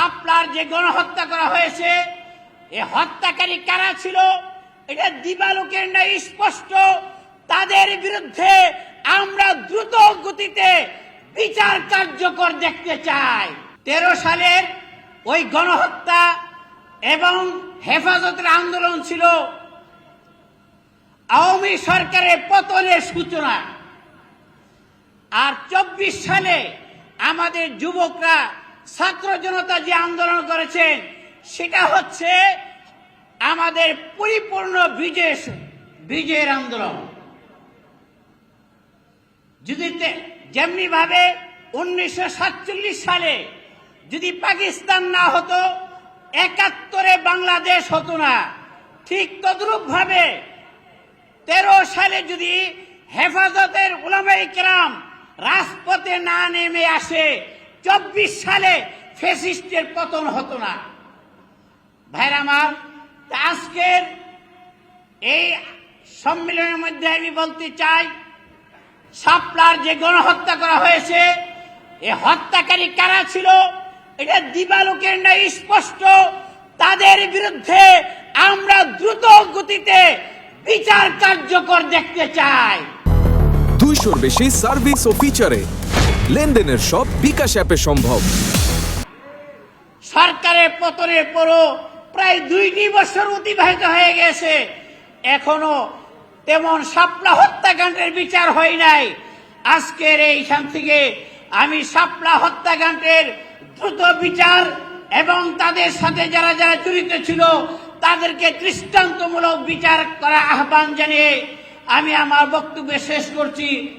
শাপলার যে গণহত্যা করা হয়েছে, এই হত্যাকারী কারা ছিল এটা দিবালোকের ন্যায় স্পষ্ট। তাদের বিরুদ্ধে আমরা দ্রুত গতিতে বিচার কার্যকর দেখতে চাই। 13 সালের ওই গণহত্যা এবং হেফাজতের আন্দোলন ছিল আওয়ামী সরকারের পতনের সূচনা। আর 24 সালে আমাদের যুবকরা ছাত্র জনতা যে আন্দোলন করেছেন সেটা হচ্ছে আমাদের পরিপূর্ণ বিজয়ের আন্দোলন। যদি যেমনি ভাবে 1947 সালে যদি পাকিস্তান না হতো 71-এ বাংলাদেশ হতো না, ঠিক তদ্রূপ ভাবে 13 সালে যদি হেফাজতের উলামায়ে কেরাম রাজপথে না নেমে আসে 24 সালে ফ্যাসিস্টের পতন হতো না। ভাইরা আমার, আজকের এই সম্মেলনের মধ্যে আমি বলতে চাই, শাপলার যে গণহত্যা করা হয়েছে, এই হত্যাকারী কারা ছিল এটা দিবালোকের ন্যায় স্পষ্ট। তাদের বিরুদ্ধে আমরা দ্রুত গতিতে বিচার কার্যকর দেখতে চাই। 200-র বেশি সার্ভিস ও ফিচারে লেনদেনের সব বিকাশ অ্যাপে সম্ভব। সরকারের পতনের পরও প্রায় 2 বছর অতিবাহিত হয়ে গেছে, এখনো তেমন শাপলা হত্যাকাণ্ডের বিচার হয় নাই। আজকের এইখান থেকে আমি শাপলা হত্যাকাণ্ডের দ্রুত বিচার এবং তাদের সাথে যারা যারা জড়িত ছিল তাদেরকে দৃষ্টান্তমূলক বিচার করার আহ্বান জানিয়ে আমি আমার বক্তব্য শেষ করছি।